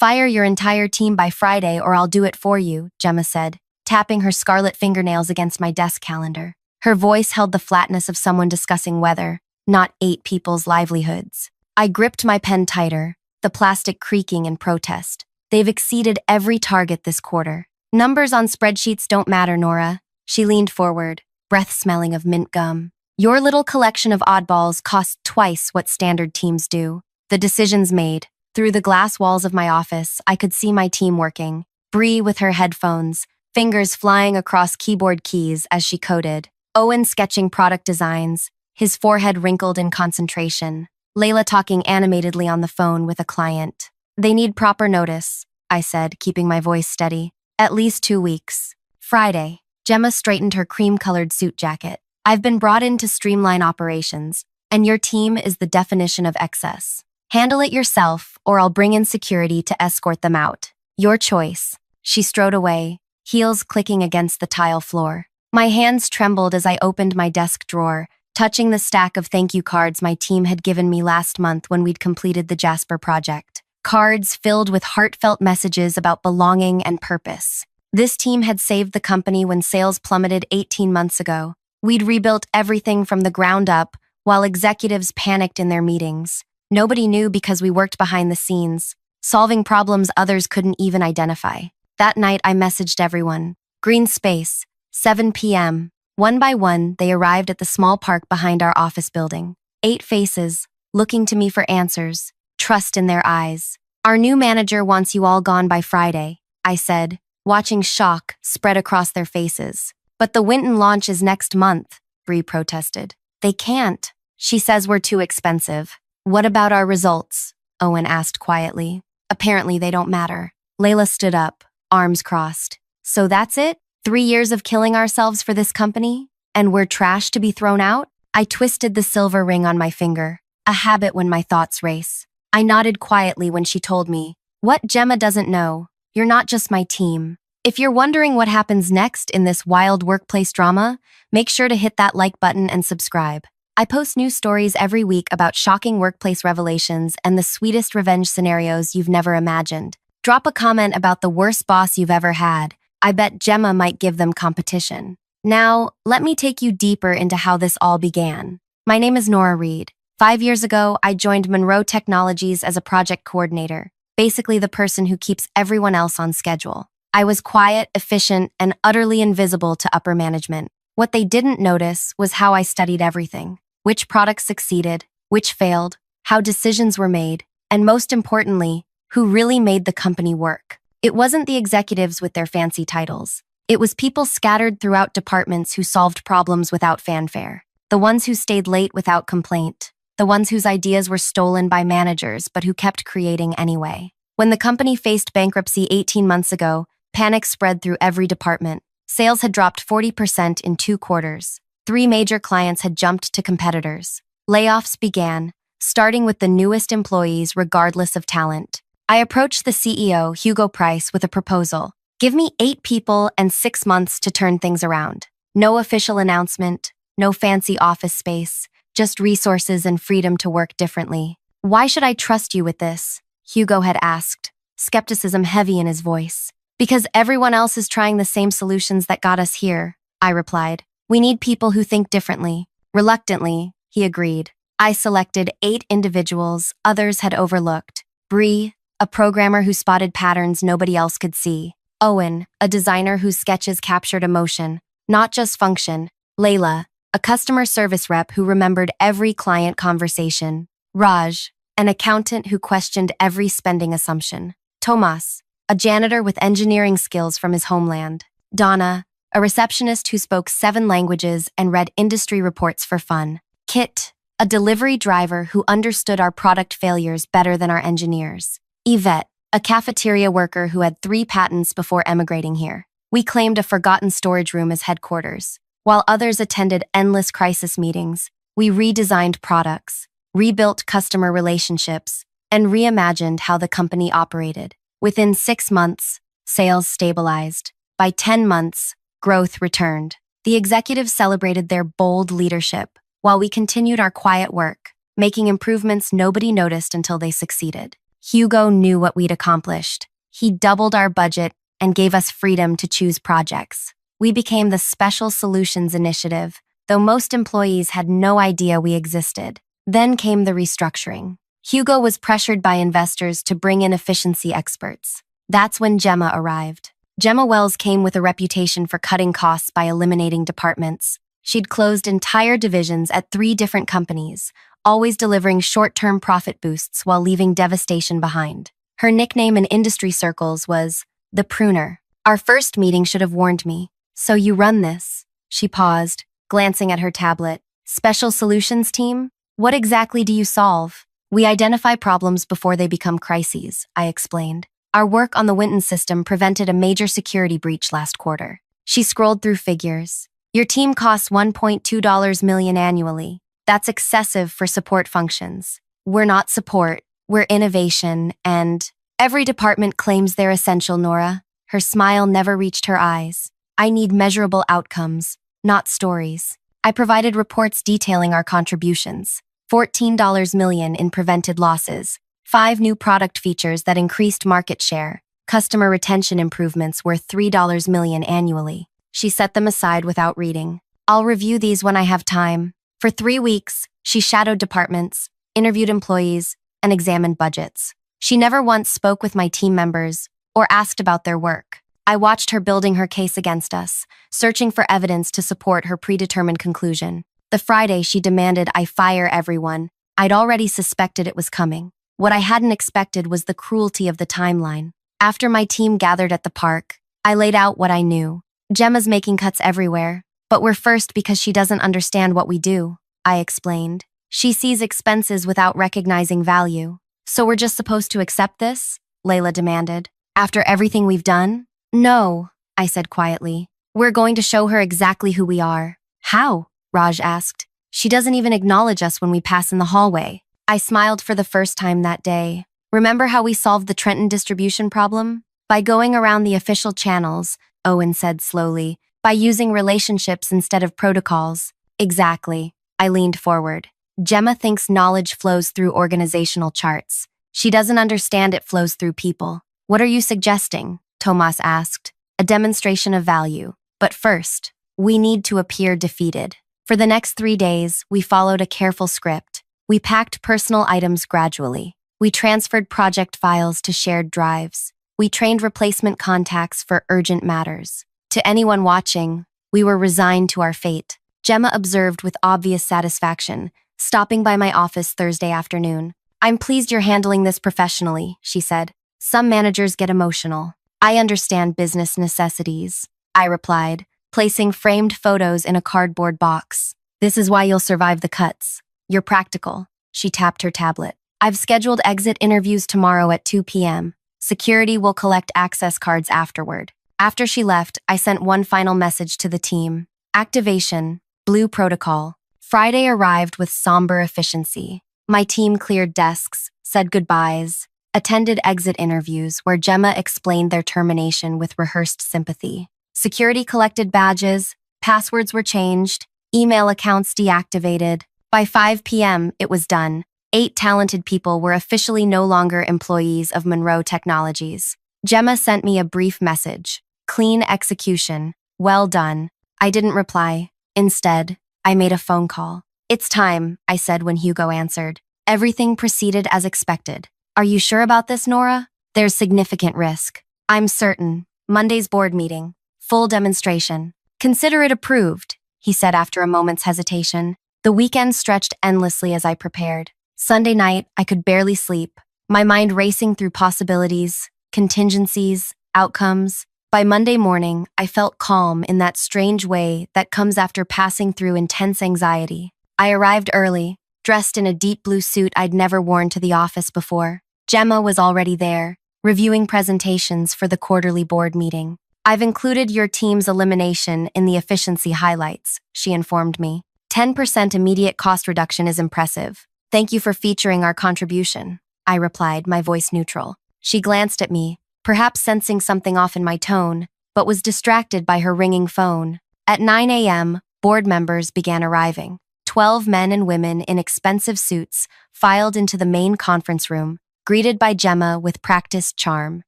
Fire your entire team by Friday or I'll do it for you, Gemma said, tapping her scarlet fingernails against my desk calendar. Her voice held the flatness of someone discussing weather, not 8 people's livelihoods. I gripped my pen tighter, the plastic creaking in protest. They've exceeded every target this quarter. Numbers on spreadsheets don't matter, Nora. She leaned forward, breath smelling of mint gum. Your little collection of oddballs cost twice what standard teams do. The decisions made. Through the glass walls of my office, I could see my team working. Bree with her headphones, fingers flying across keyboard keys as she coded. Owen sketching product designs, his forehead wrinkled in concentration. Layla talking animatedly on the phone with a client. They need proper notice, I said, keeping my voice steady. At least 2 weeks. Friday. Gemma straightened her cream-colored suit jacket. I've been brought in to streamline operations, and your team is the definition of excess. Handle it yourself, or I'll bring in security to escort them out. Your choice. She strode away, heels clicking against the tile floor. My hands trembled as I opened my desk drawer, touching the stack of thank you cards my team had given me last month when we'd completed the Jasper project. Cards filled with heartfelt messages about belonging and purpose. This team had saved the company when sales plummeted 18 months ago. We'd rebuilt everything from the ground up, while executives panicked in their meetings. Nobody knew because we worked behind the scenes, solving problems others couldn't even identify. That night, I messaged everyone. Green space, 7 p.m. One by one, they arrived at the small park behind our office building. 8 faces, looking to me for answers, trust in their eyes. Our new manager wants you all gone by Friday, I said, watching shock spread across their faces. But the Winton launch is next month, Bree protested. They can't. She says we're too expensive. What about our results? Owen asked quietly. Apparently they don't matter. Layla stood up, arms crossed. So that's it? 3 years of killing ourselves for this company? And we're trash to be thrown out? I twisted the silver ring on my finger, a habit when my thoughts race. I nodded quietly when she told me, what Gemma doesn't know, you're not just my team. If you're wondering what happens next in this wild workplace drama, make sure to hit that like button and subscribe. I post new stories every week about shocking workplace revelations and the sweetest revenge scenarios you've never imagined. Drop a comment about the worst boss you've ever had. I bet Gemma might give them competition. Now, let me take you deeper into how this all began. My name is Nora Reid. 5 years ago, I joined Monroe Technologies as a project coordinator, basically the person who keeps everyone else on schedule. I was quiet, efficient, and utterly invisible to upper management. What they didn't notice was how I studied everything. Which products succeeded, which failed, how decisions were made, and most importantly, who really made the company work. It wasn't the executives with their fancy titles. It was people scattered throughout departments who solved problems without fanfare. The ones who stayed late without complaint. The ones whose ideas were stolen by managers but who kept creating anyway. When the company faced bankruptcy 18 months ago, panic spread through every department. Sales had dropped 40% in 2 quarters. 3 major clients had jumped to competitors. Layoffs began, starting with the newest employees regardless of talent. I approached the CEO, Hugo Price, with a proposal. Give me 8 people and 6 months to turn things around. No official announcement, no fancy office space, just resources and freedom to work differently. Why should I trust you with this? Hugo had asked, skepticism heavy in his voice. Because everyone else is trying the same solutions that got us here, I replied. We need people who think differently. Reluctantly, he agreed. I selected 8 individuals others had overlooked. Bree, a programmer who spotted patterns nobody else could see. Owen, a designer whose sketches captured emotion, not just function. Layla, a customer service rep who remembered every client conversation. Raj, an accountant who questioned every spending assumption. Tomas, a janitor with engineering skills from his homeland. Donna, a receptionist who spoke 7 languages and read industry reports for fun. Kit, a delivery driver who understood our product failures better than our engineers. Yvette, a cafeteria worker who had 3 patents before emigrating here. We claimed a forgotten storage room as headquarters. While others attended endless crisis meetings, we redesigned products, rebuilt customer relationships, and reimagined how the company operated. Within 6 months, sales stabilized. By 10 months, growth returned. The executives celebrated their bold leadership, while we continued our quiet work, making improvements nobody noticed until they succeeded. Hugo knew what we'd accomplished. He doubled our budget and gave us freedom to choose projects. We became the Special Solutions Initiative, though most employees had no idea we existed. Then came the restructuring. Hugo was pressured by investors to bring in efficiency experts. That's when Gemma arrived. Gemma Wells came with a reputation for cutting costs by eliminating departments. She'd closed entire divisions at 3 different companies, always delivering short-term profit boosts while leaving devastation behind. Her nickname in industry circles was the Pruner. Our first meeting should have warned me. So you run this? She paused, glancing at her tablet. Special Solutions Team? What exactly do you solve? We identify problems before they become crises, I explained. Our work on the Winton system prevented a major security breach last quarter. She scrolled through figures. Your team costs $1.2 million annually. That's excessive for support functions. We're not support, we're innovation, and every department claims they're essential, Nora. Her smile never reached her eyes. I need measurable outcomes, not stories. I provided reports detailing our contributions. $14 million in prevented losses, 5 new product features that increased market share, customer retention improvements worth $3 million annually. She set them aside without reading. I'll review these when I have time. For 3 weeks, she shadowed departments, interviewed employees, and examined budgets. She never once spoke with my team members or asked about their work. I watched her building her case against us, searching for evidence to support her predetermined conclusion. The Friday she demanded I fire everyone, I'd already suspected it was coming. What I hadn't expected was the cruelty of the timeline. After my team gathered at the park, I laid out what I knew. Gemma's making cuts everywhere, but we're first because she doesn't understand what we do, I explained. She sees expenses without recognizing value. So we're just supposed to accept this? Layla demanded. After everything we've done? No, I said quietly. We're going to show her exactly who we are. How? Raj asked. She doesn't even acknowledge us when we pass in the hallway. I smiled for the first time that day. Remember how we solved the Trenton distribution problem? By going around the official channels, Owen said slowly. By using relationships instead of protocols. Exactly. I leaned forward. Gemma thinks knowledge flows through organizational charts. She doesn't understand it flows through people. What are you suggesting? Tomas asked. A demonstration of value. But first, we need to appear defeated. For the next 3 days, we followed a careful script. We packed personal items gradually. We transferred project files to shared drives. We trained replacement contacts for urgent matters. To anyone watching, we were resigned to our fate. Gemma observed with obvious satisfaction, stopping by my office Thursday afternoon. I'm pleased you're handling this professionally, she said. Some managers get emotional. I understand business necessities, I replied, placing framed photos in a cardboard box. This is why you'll survive the cuts. You're practical. She tapped her tablet. I've scheduled exit interviews tomorrow at 2 p.m. Security will collect access cards afterward. After she left, I sent one final message to the team. Activation, Blue Protocol. Friday arrived with somber efficiency. My team cleared desks, said goodbyes, attended exit interviews where Gemma explained their termination with rehearsed sympathy. Security collected badges, passwords were changed, email accounts deactivated. By 5 p.m., it was done. 8 talented people were officially no longer employees of Monroe Technologies. Gemma sent me a brief message. Clean execution. Well done. I didn't reply. Instead, I made a phone call. It's time, I said when Hugo answered. Everything proceeded as expected. Are you sure about this, Nora? There's significant risk. I'm certain. Monday's board meeting. Full demonstration. Consider it approved, he said after a moment's hesitation. The weekend stretched endlessly as I prepared. Sunday night, I could barely sleep, my mind racing through possibilities, contingencies, outcomes. By Monday morning, I felt calm in that strange way that comes after passing through intense anxiety. I arrived early, dressed in a deep blue suit I'd never worn to the office before. Gemma was already there, reviewing presentations for the quarterly board meeting. I've included your team's elimination in the efficiency highlights, she informed me. 10% immediate cost reduction is impressive. Thank you for featuring our contribution, I replied, my voice neutral. She glanced at me, perhaps sensing something off in my tone, but was distracted by her ringing phone. At 9 a.m., board members began arriving. 12 men and women in expensive suits filed into the main conference room, greeted by Gemma with practiced charm.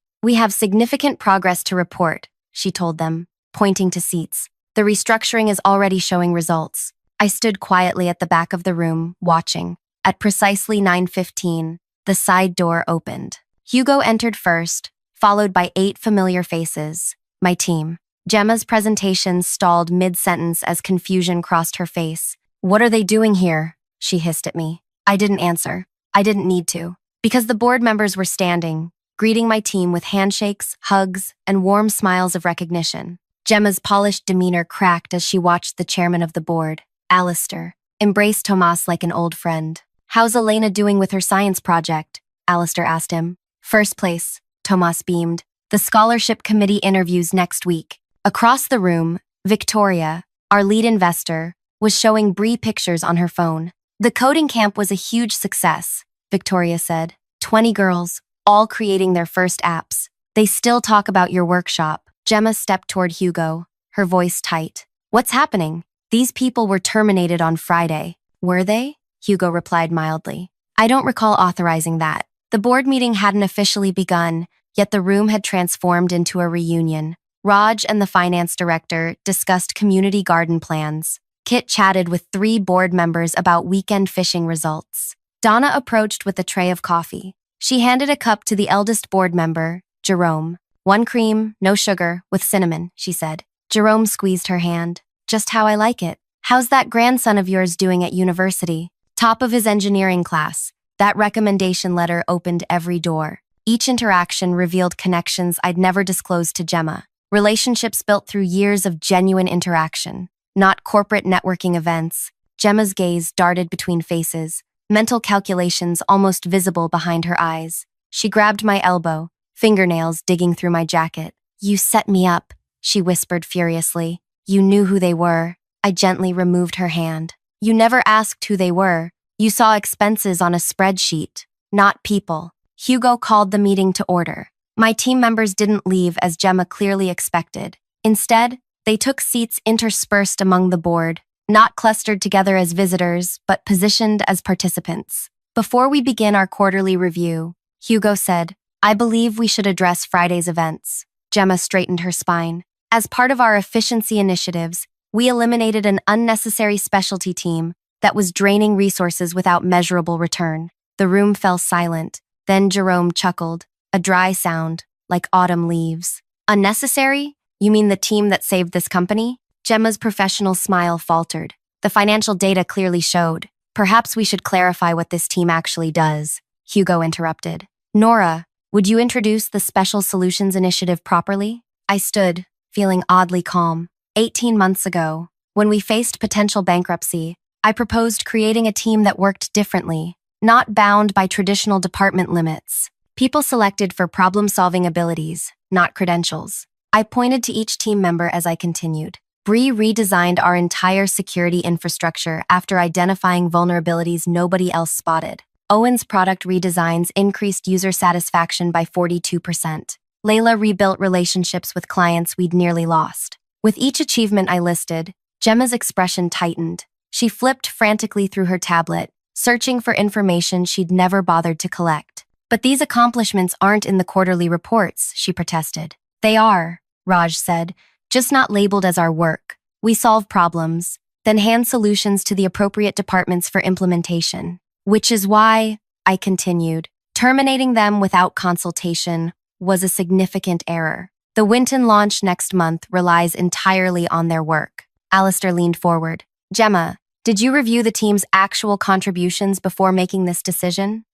"We have significant progress to report," she told them, pointing to seats. "The restructuring is already showing results." I stood quietly at the back of the room, watching. At precisely 9:15, the side door opened. Hugo entered first, followed by 8 familiar faces. My team. Gemma's presentation stalled mid-sentence as confusion crossed her face. "What are they doing here?" she hissed at me. I didn't answer. I didn't need to. Because the board members were standing, greeting my team with handshakes, hugs, and warm smiles of recognition. Gemma's polished demeanor cracked as she watched the chairman of the board, Alistair, embrace Tomas like an old friend. "How's Elena doing with her science project?" Alistair asked him. "First place," Tomas beamed. "The scholarship committee interviews next week." Across the room, Victoria, our lead investor, was showing Bree pictures on her phone. "The coding camp was a huge success," Victoria said. 20 girls, all creating their first apps. "They still talk about your workshop." Gemma stepped toward Hugo, her voice tight. "What's happening?" "These people were terminated on Friday." "Were they?" Hugo replied mildly. "I don't recall authorizing that." The board meeting hadn't officially begun, yet the room had transformed into a reunion. Raj and the finance director discussed community garden plans. Kit chatted with 3 board members about weekend fishing results. Donna approached with a tray of coffee. She handed a cup to the eldest board member, Jerome. "1 cream, no sugar, with cinnamon," she said. Jerome squeezed her hand. "Just how I like it. How's that grandson of yours doing at university?" "Top of his engineering class." That recommendation letter opened every door. Each interaction revealed connections I'd never disclosed to Gemma. Relationships built through years of genuine interaction, not corporate networking events. Gemma's gaze darted between faces, mental calculations almost visible behind her eyes. She grabbed my elbow, fingernails digging through my jacket. "You set me up," she whispered furiously. "You knew who they were." I gently removed her hand. "You never asked who they were. You saw expenses on a spreadsheet, not people." Hugo called the meeting to order. My team members didn't leave as Gemma clearly expected. Instead, they took seats interspersed among the board, not clustered together as visitors, but positioned as participants. "Before we begin our quarterly review," Hugo said, "I believe we should address Friday's events." Gemma straightened her spine. "As part of our efficiency initiatives, we eliminated an unnecessary specialty team that was draining resources without measurable return." The room fell silent. Then Jerome chuckled, a dry sound, like autumn leaves. "Unnecessary? You mean the team that saved this company?" Gemma's professional smile faltered. "The financial data clearly showed." "Perhaps we should clarify what this team actually does," Hugo interrupted. "Nora, would you introduce the Special Solutions Initiative properly?" I stood, feeling oddly calm. 18 months ago, when we faced potential bankruptcy, I proposed creating a team that worked differently, not bound by traditional department limits. People selected for problem-solving abilities, not credentials. I pointed to each team member as I continued. Bree redesigned our entire security infrastructure after identifying vulnerabilities nobody else spotted. Owen's product redesigns increased user satisfaction by 42%. Layla rebuilt relationships with clients we'd nearly lost. With each achievement I listed, Gemma's expression tightened. She flipped frantically through her tablet, searching for information she'd never bothered to collect. "But these accomplishments aren't in the quarterly reports," she protested. "They are," Raj said, "just not labeled as our work. We solve problems, then hand solutions to the appropriate departments for implementation. Which is why," I continued, "terminating them without consultation was a significant error. The Winton launch next month relies entirely on their work." Alistair leaned forward. "Gemma, did you review the team's actual contributions before making this decision?"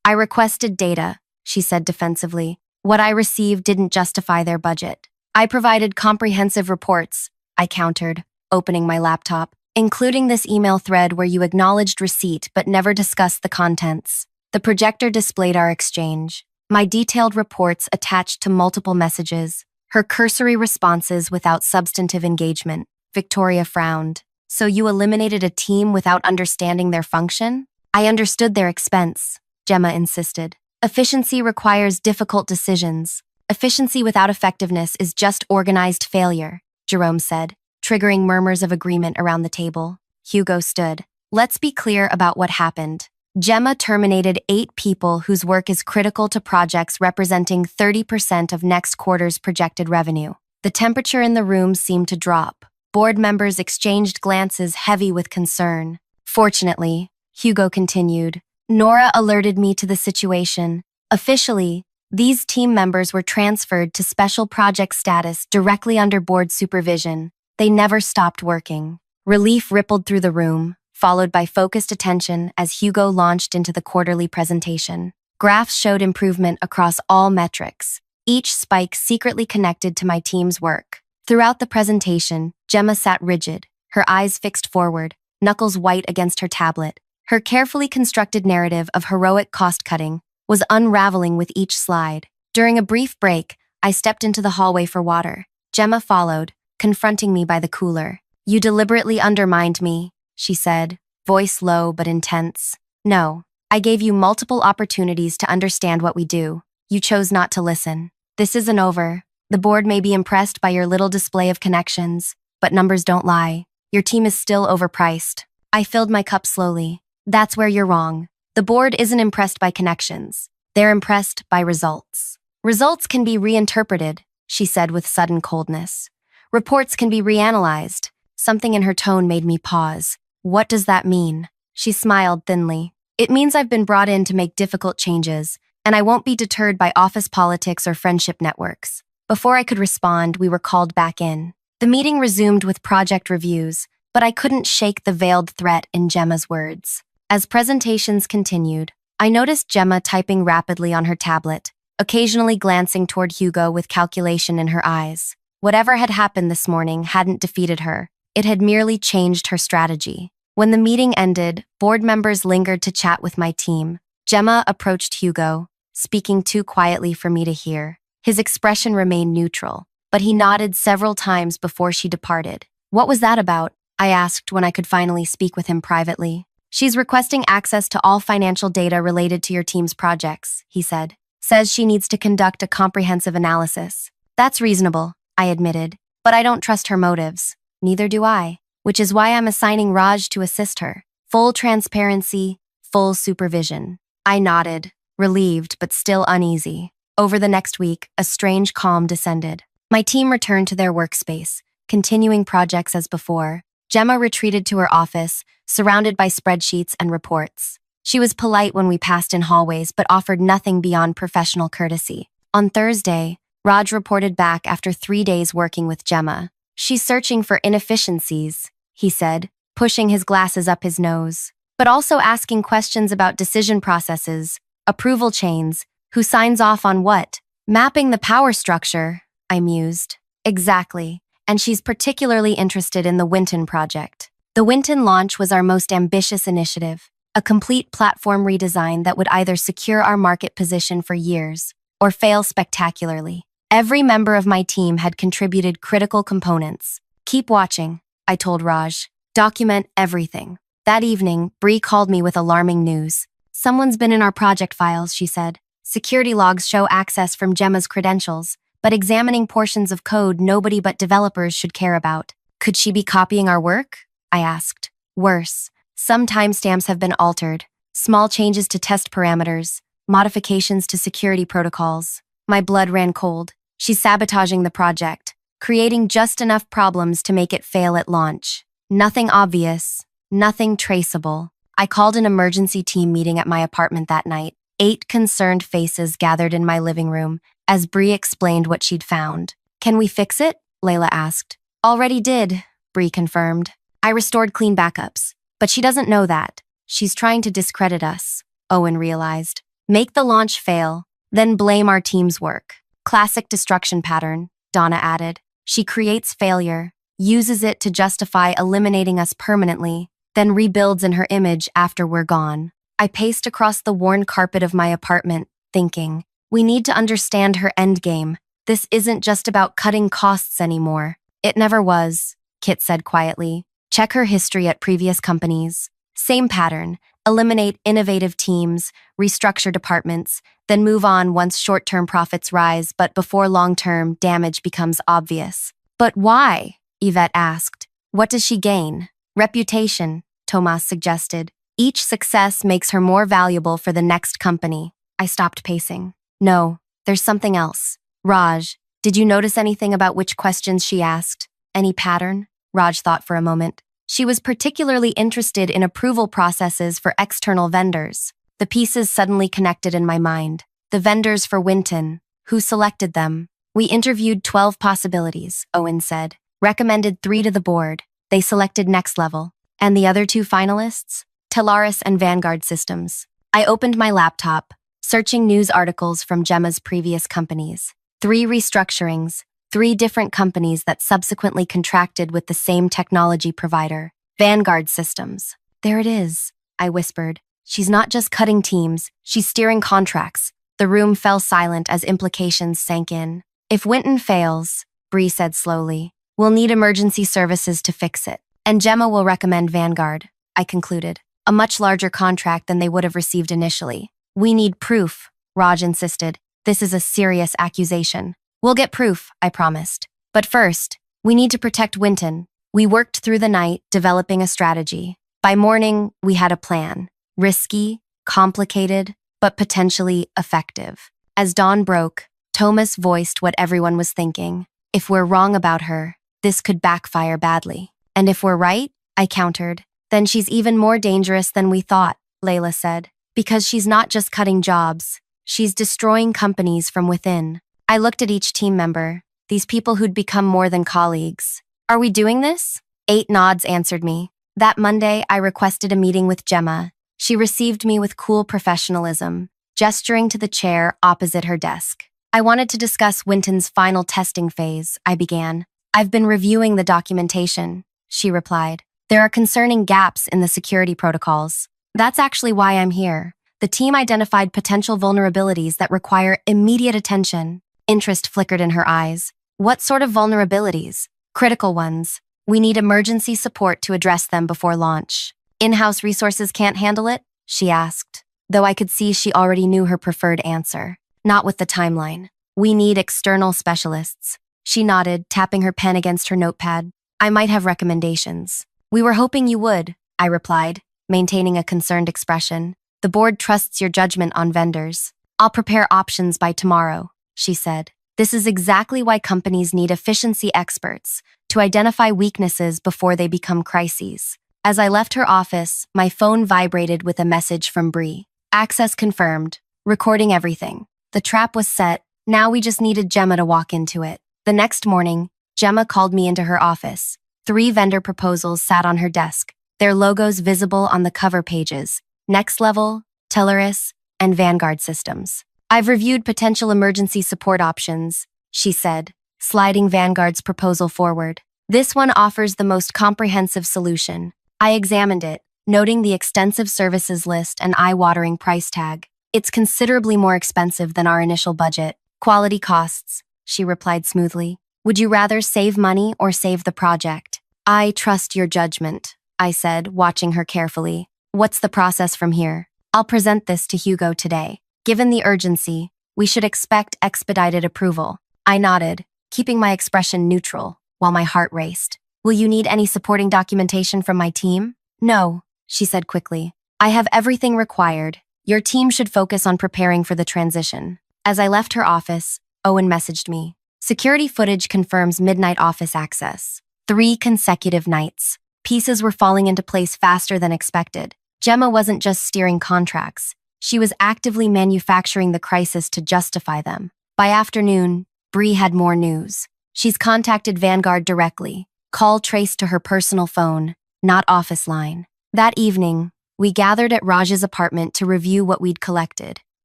"I requested data," she said defensively. "What I received didn't justify their budget." "I provided comprehensive reports," I countered, opening my laptop, "including this email thread where you acknowledged receipt but never discussed the contents." The projector displayed our exchange. My detailed reports attached to multiple messages, her cursory responses without substantive engagement. Victoria frowned. "So you eliminated a team without understanding their function?" "I understood their expense," Gemma insisted. "Efficiency requires difficult decisions. Efficiency without effectiveness is just organized failure," Jerome said, triggering murmurs of agreement around the table. Hugo stood. "Let's be clear about what happened." Gemma terminated 8 people whose work is critical to projects representing 30% of next quarter's projected revenue. The temperature in the room seemed to drop. Board members exchanged glances heavy with concern. Fortunately, Hugo continued, Nora alerted me to the situation. Officially, these team members were transferred to special project status directly under board supervision. They never stopped working. Relief rippled through the room, followed by focused attention as Hugo launched into the quarterly presentation. Graphs showed improvement across all metrics, each spike secretly connected to my team's work. Throughout the presentation, Gemma sat rigid, her eyes fixed forward, knuckles white against her tablet. Her carefully constructed narrative of heroic cost-cutting was unraveling with each slide. During a brief break, I stepped into the hallway for water. Gemma followed, confronting me by the cooler. You deliberately undermined me, she said, voice low but intense. No, I gave you multiple opportunities to understand what we do. You chose not to listen. This isn't over. The board may be impressed by your little display of connections, but numbers don't lie. Your team is still overpriced. I filled my cup slowly. That's where you're wrong. The board isn't impressed by connections. They're impressed by results. Results can be reinterpreted, she said with sudden coldness. Reports can be reanalyzed. Something in her tone made me pause. What does that mean? She smiled thinly. It means I've been brought in to make difficult changes, and I won't be deterred by office politics or friendship networks. Before I could respond, we were called back in. The meeting resumed with project reviews, but I couldn't shake the veiled threat in Gemma's words. As presentations continued, I noticed Gemma typing rapidly on her tablet, occasionally glancing toward Hugo with calculation in her eyes. Whatever had happened this morning hadn't defeated her. It had merely changed her strategy. When the meeting ended, board members lingered to chat with my team. Gemma approached Hugo, speaking too quietly for me to hear. His expression remained neutral, but he nodded several times before she departed. What was that about? I asked when I could finally speak with him privately. She's requesting access to all financial data related to your team's projects, he said. Says she needs to conduct a comprehensive analysis. That's reasonable, I admitted, but I don't trust her motives. Neither do I, which is why I'm assigning Raj to assist her. Full transparency, full supervision. I nodded, relieved but still uneasy. Over the next week, a strange calm descended. My team returned to their workspace, continuing projects as before. Gemma retreated to her office, surrounded by spreadsheets and reports. She was polite when we passed in hallways but offered nothing beyond professional courtesy. On Thursday, Raj reported back after 3 days working with Gemma. She's searching for inefficiencies, he said, pushing his glasses up his nose, but also asking questions about decision processes, approval chains, who signs off on what. Mapping the power structure, I mused. Exactly, and she's particularly interested in the Winton project. The Winton launch was our most ambitious initiative, a complete platform redesign that would either secure our market position for years or fail spectacularly. Every member of my team had contributed critical components. Keep watching, I told Raj. Document everything. That evening, Bree called me with alarming news. Someone's been in our project files, she said. Security logs show access from Gemma's credentials, but examining portions of code nobody but developers should care about. Could she be copying our work? I asked. Worse, some timestamps have been altered. Small changes to test parameters, modifications to security protocols. My blood ran cold. She's sabotaging the project, creating just enough problems to make it fail at launch. Nothing obvious, nothing traceable. I called an emergency team meeting at my apartment that night. 8 concerned faces gathered in my living room as Bree explained what she'd found. Can we fix it? Layla asked. Already did, Bree confirmed. I restored clean backups, but she doesn't know that. She's trying to discredit us, Owen realized. Make the launch fail, then blame our team's work. Classic destruction pattern, Donna added. She creates failure, uses it to justify eliminating us permanently, then rebuilds in her image after we're gone. I paced across the worn carpet of my apartment, thinking, we need to understand her endgame. This isn't just about cutting costs anymore. It never was, Kit said quietly. Check her history at previous companies. Same pattern. Eliminate innovative teams, restructure departments, then move on once short-term profits rise, but before long-term damage becomes obvious. But why? Yvette asked. What does she gain? Reputation, Tomas suggested. Each success makes her more valuable for the next company. I stopped pacing. No, there's something else. Raj, did you notice anything about which questions she asked? Any pattern? Raj thought for a moment. She was particularly interested in approval processes for external vendors. The pieces suddenly connected in my mind. The vendors for Winton. Who selected them? We interviewed 12 possibilities, Owen said. Recommended 3 to the board. They selected Next Level. And the other 2 finalists? Telarus and Vanguard Systems. I opened my laptop, searching news articles from Gemma's previous companies. 3 restructurings, 3 different companies that subsequently contracted with the same technology provider. Vanguard Systems. There it is, I whispered. She's not just cutting teams, she's steering contracts. The room fell silent as implications sank in. If Winton fails, Bree said slowly, we'll need emergency services to fix it. And Gemma will recommend Vanguard, I concluded. A much larger contract than they would have received initially. We need proof, Raj insisted. This is a serious accusation. We'll get proof, I promised. But first, we need to protect Winton. We worked through the night, developing a strategy. By morning, we had a plan. Risky, complicated, but potentially effective. As dawn broke, Thomas voiced what everyone was thinking. If we're wrong about her, this could backfire badly. And if we're right, I countered, then she's even more dangerous than we thought, Layla said. Because she's not just cutting jobs, she's destroying companies from within. I looked at each team member, these people who'd become more than colleagues. Are we doing this? 8 nods answered me. That Monday, I requested a meeting with Gemma. She received me with cool professionalism, gesturing to the chair opposite her desk. I wanted to discuss Winton's final testing phase, I began. I've been reviewing the documentation, she replied. There are concerning gaps in the security protocols. That's actually why I'm here. The team identified potential vulnerabilities that require immediate attention. Interest flickered in her eyes. What sort of vulnerabilities? Critical ones. We need emergency support to address them before launch. In-house resources can't handle it? She asked, though I could see she already knew her preferred answer. Not with the timeline. We need external specialists. She nodded, tapping her pen against her notepad. I might have recommendations. We were hoping you would, I replied, maintaining a concerned expression. The board trusts your judgment on vendors. I'll prepare options by tomorrow, she said. This is exactly why companies need efficiency experts, to identify weaknesses before they become crises. As I left her office, my phone vibrated with a message from Bree. Access confirmed. Recording everything. The trap was set. Now we just needed Gemma to walk into it. The next morning, Gemma called me into her office. 3 vendor proposals sat on her desk, their logos visible on the cover pages. Next Level, Telarus, and Vanguard Systems. I've reviewed potential emergency support options, she said, sliding Vanguard's proposal forward. This one offers the most comprehensive solution. I examined it, noting the extensive services list and eye-watering price tag. It's considerably more expensive than our initial budget. Quality costs, she replied smoothly. Would you rather save money or save the project? I trust your judgment, I said, watching her carefully. What's the process from here? I'll present this to Hugo today. Given the urgency, we should expect expedited approval. I nodded, keeping my expression neutral, while my heart raced. Will you need any supporting documentation from my team? No, she said quickly. I have everything required. Your team should focus on preparing for the transition. As I left her office, Owen messaged me. Security footage confirms midnight office access. 3 consecutive nights. Pieces were falling into place faster than expected. Gemma wasn't just steering contracts. She was actively manufacturing the crisis to justify them. By afternoon, Bree had more news. She's contacted Vanguard directly. Call traced to her personal phone, not office line. That evening, we gathered at Raj's apartment to review what we'd collected.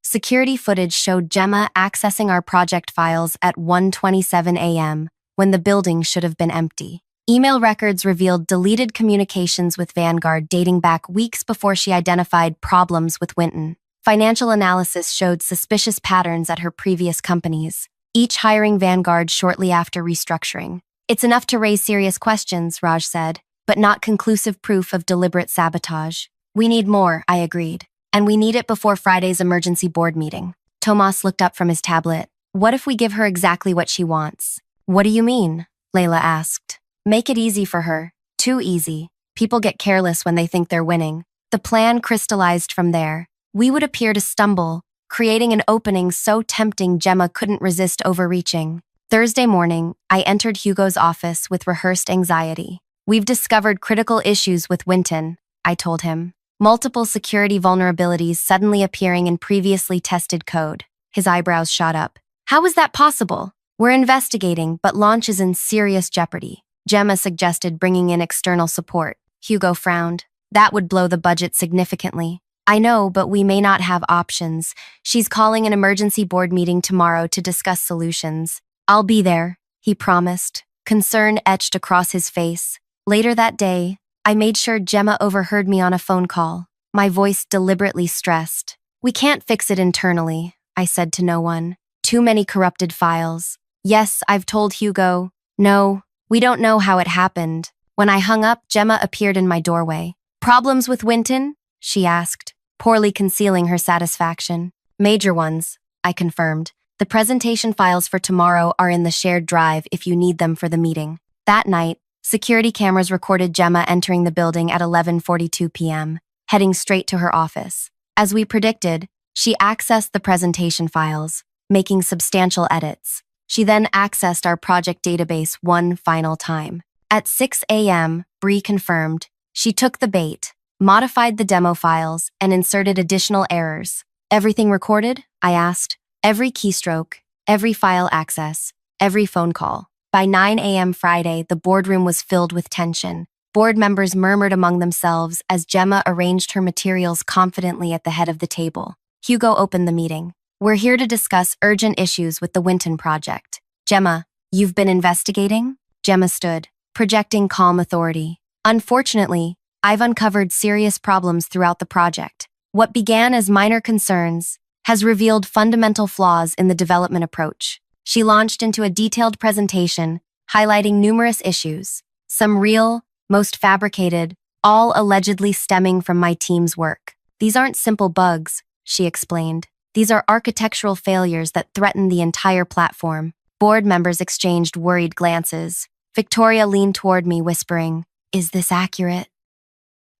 Security footage showed Gemma accessing our project files at 1:27 a.m., when the building should have been empty. Email records revealed deleted communications with Vanguard dating back weeks before she identified problems with Winton. Financial analysis showed suspicious patterns at her previous companies, each hiring Vanguard shortly after restructuring. It's enough to raise serious questions, Raj said, but not conclusive proof of deliberate sabotage. We need more, I agreed. And we need it before Friday's emergency board meeting. Tomas looked up from his tablet. What if we give her exactly what she wants? What do you mean? Layla asked. Make it easy for her. Too easy. People get careless when they think they're winning. The plan crystallized from there. We would appear to stumble, creating an opening so tempting Gemma couldn't resist overreaching. Thursday morning, I entered Hugo's office with rehearsed anxiety. We've discovered critical issues with Winton, I told him. Multiple security vulnerabilities suddenly appearing in previously tested code. His eyebrows shot up. How is that possible? We're investigating, but launch is in serious jeopardy. Gemma suggested bringing in external support. Hugo frowned. That would blow the budget significantly. I know, but we may not have options. She's calling an emergency board meeting tomorrow to discuss solutions. I'll be there, he promised. Concern etched across his face. Later that day, I made sure Gemma overheard me on a phone call, my voice deliberately stressed. We can't fix it internally, I said to no one. Too many corrupted files. Yes, I've told Hugo. No, we don't know how it happened. When I hung up, Gemma appeared in my doorway. Problems with Winton? She asked, poorly concealing her satisfaction. Major ones, I confirmed. The presentation files for tomorrow are in the shared drive if you need them for the meeting. That night, security cameras recorded Gemma entering the building at 11:42 p.m., heading straight to her office. As we predicted, she accessed the presentation files, making substantial edits. She then accessed our project database one final time. At 6 a.m., Bree confirmed. She took the bait, modified the demo files, and inserted additional errors. Everything recorded? I asked. Every keystroke, every file access, every phone call. By 9 a.m. Friday, the boardroom was filled with tension. Board members murmured among themselves as Gemma arranged her materials confidently at the head of the table. Hugo opened the meeting. We're here to discuss urgent issues with the Winton project. Gemma, you've been investigating? Gemma stood, projecting calm authority. Unfortunately, I've uncovered serious problems throughout the project. What began as minor concerns has revealed fundamental flaws in the development approach. She launched into a detailed presentation, highlighting numerous issues, some real, most fabricated, all allegedly stemming from my team's work. These aren't simple bugs, she explained. These are architectural failures that threaten the entire platform. Board members exchanged worried glances. Victoria leaned toward me, whispering, "Is this accurate?"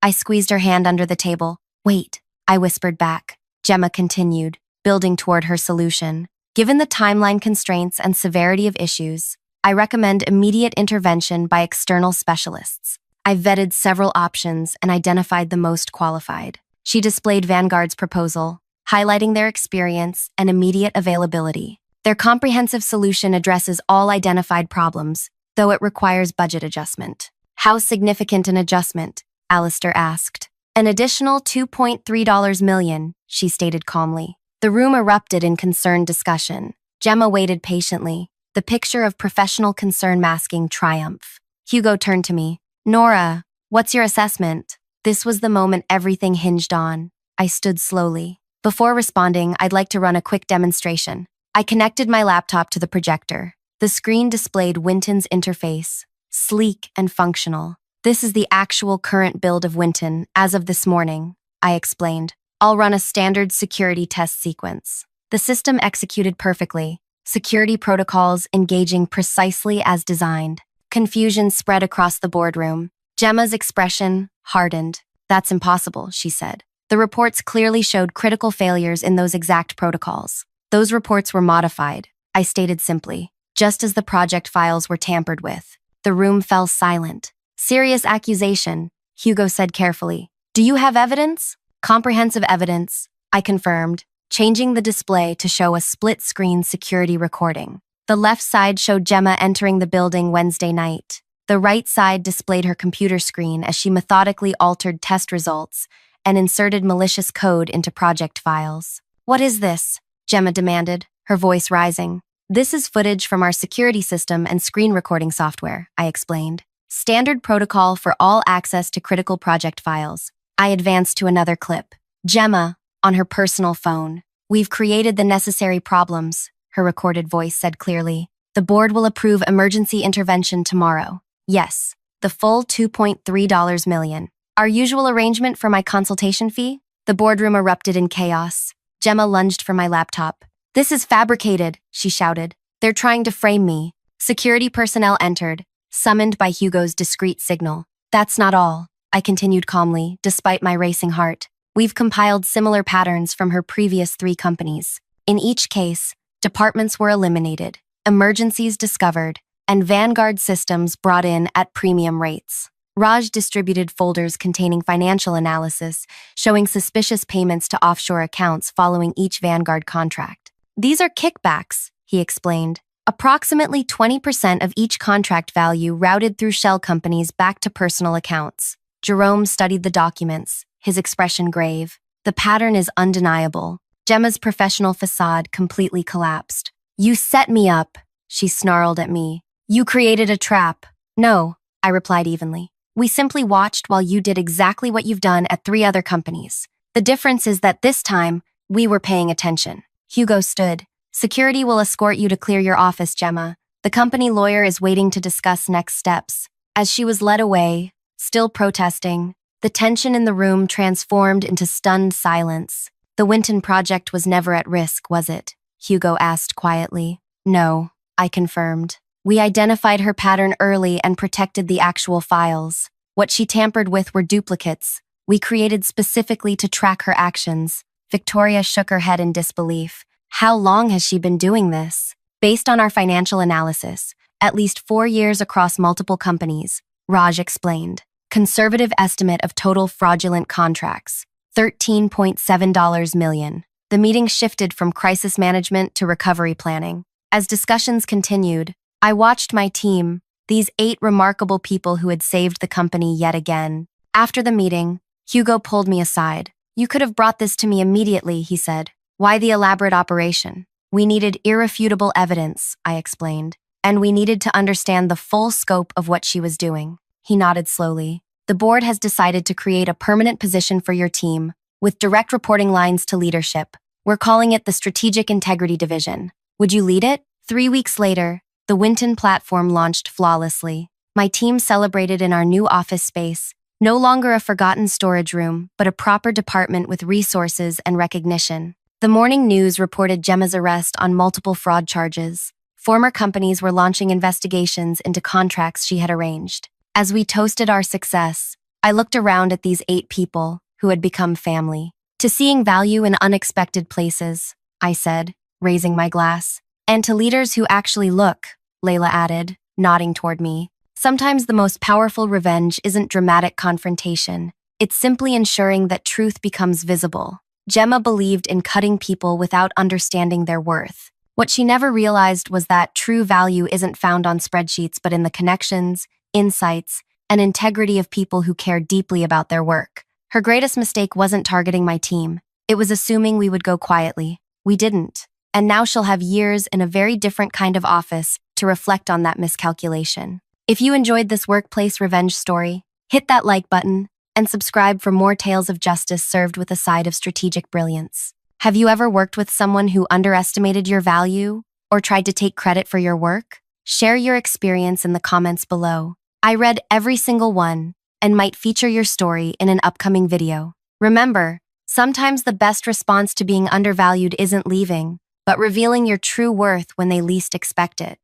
I squeezed her hand under the table. "Wait," I whispered back. Gemma continued, building toward her solution. Given the timeline constraints and severity of issues, I recommend immediate intervention by external specialists. I vetted several options and identified the most qualified. She displayed Vanguard's proposal, highlighting their experience and immediate availability. Their comprehensive solution addresses all identified problems, though it requires budget adjustment. How significant an adjustment? Alistair asked. An additional $2.3 million, she stated calmly. The room erupted in concerned discussion. Gemma waited patiently, the picture of professional concern masking triumph. Hugo turned to me. Nora, what's your assessment? This was the moment everything hinged on. I stood slowly. Before responding, I'd like to run a quick demonstration. I connected my laptop to the projector. The screen displayed Winton's interface, sleek and functional. This is the actual current build of Winton as of this morning, I explained. I'll run a standard security test sequence. The system executed perfectly, security protocols engaging precisely as designed. Confusion spread across the boardroom. Gemma's expression hardened. That's impossible, she said. The reports clearly showed critical failures in those exact protocols. Those reports were modified, I stated simply, just as the project files were tampered with. The room fell silent. Serious accusation, Hugo said carefully. Do you have evidence? Comprehensive evidence, I confirmed, changing the display to show a split-screen security recording. The left side showed Gemma entering the building Wednesday night. The right side displayed her computer screen as she methodically altered test results and inserted malicious code into project files. What is this? Gemma demanded, her voice rising. This is footage from our security system and screen recording software, I explained. Standard protocol for all access to critical project files. I advanced to another clip. Gemma, on her personal phone. We've created the necessary problems, her recorded voice said clearly. The board will approve emergency intervention tomorrow. Yes, the full $2.3 million. Our usual arrangement for my consultation fee? The boardroom erupted in chaos. Gemma lunged for my laptop. This is fabricated, she shouted. They're trying to frame me. Security personnel entered, summoned by Hugo's discreet signal. That's not all. I continued calmly, despite my racing heart. We've compiled similar patterns from her previous 3 companies. In each case, departments were eliminated, emergencies discovered, and Vanguard systems brought in at premium rates. Raj distributed folders containing financial analysis, showing suspicious payments to offshore accounts following each Vanguard contract. These are kickbacks, he explained. Approximately 20% of each contract value routed through shell companies back to personal accounts. Jerome studied the documents, his expression grave. The pattern is undeniable. Gemma's professional facade completely collapsed. You set me up, she snarled at me. You created a trap. No, I replied evenly. We simply watched while you did exactly what you've done at 3 other companies. The difference is that this time, we were paying attention. Hugo stood. Security will escort you to clear your office, Gemma. The company lawyer is waiting to discuss next steps. As she was led away, still protesting, the tension in the room transformed into stunned silence. The Winton project was never at risk, was it? Hugo asked quietly. No, I confirmed. We identified her pattern early and protected the actual files. What she tampered with were duplicates. We created specifically to track her actions. Victoria shook her head in disbelief. How long has she been doing this? Based on our financial analysis, at least 4 years across multiple companies, Raj explained. Conservative estimate of total fraudulent contracts, $13.7 million. The meeting shifted from crisis management to recovery planning. As discussions continued, I watched my team, these 8 remarkable people who had saved the company yet again. After the meeting, Hugo pulled me aside. You could have brought this to me immediately, he said. Why the elaborate operation? We needed irrefutable evidence, I explained, and we needed to understand the full scope of what she was doing. He nodded slowly. The board has decided to create a permanent position for your team, with direct reporting lines to leadership. We're calling it the Strategic Integrity Division. Would you lead it? 3 weeks later, the Winton platform launched flawlessly. My team celebrated in our new office space, no longer a forgotten storage room, but a proper department with resources and recognition. The morning news reported Gemma's arrest on multiple fraud charges. Former companies were launching investigations into contracts she had arranged. As we toasted our success, I looked around at these 8 people who had become family. To seeing value in unexpected places, I said, raising my glass. And to leaders who actually look, Layla added, nodding toward me. Sometimes the most powerful revenge isn't dramatic confrontation. It's simply ensuring that truth becomes visible. Gemma believed in cutting people without understanding their worth. What she never realized was that true value isn't found on spreadsheets but in the connections, insights, and integrity of people who care deeply about their work. Her greatest mistake wasn't targeting my team. It was assuming we would go quietly. We didn't. And now she'll have years in a very different kind of office to reflect on that miscalculation. If you enjoyed this workplace revenge story, hit that like button and subscribe for more tales of justice served with a side of strategic brilliance. Have you ever worked with someone who underestimated your value or tried to take credit for your work? Share your experience in the comments below. I read every single one and might feature your story in an upcoming video. Remember, sometimes the best response to being undervalued isn't leaving, but revealing your true worth when they least expect it.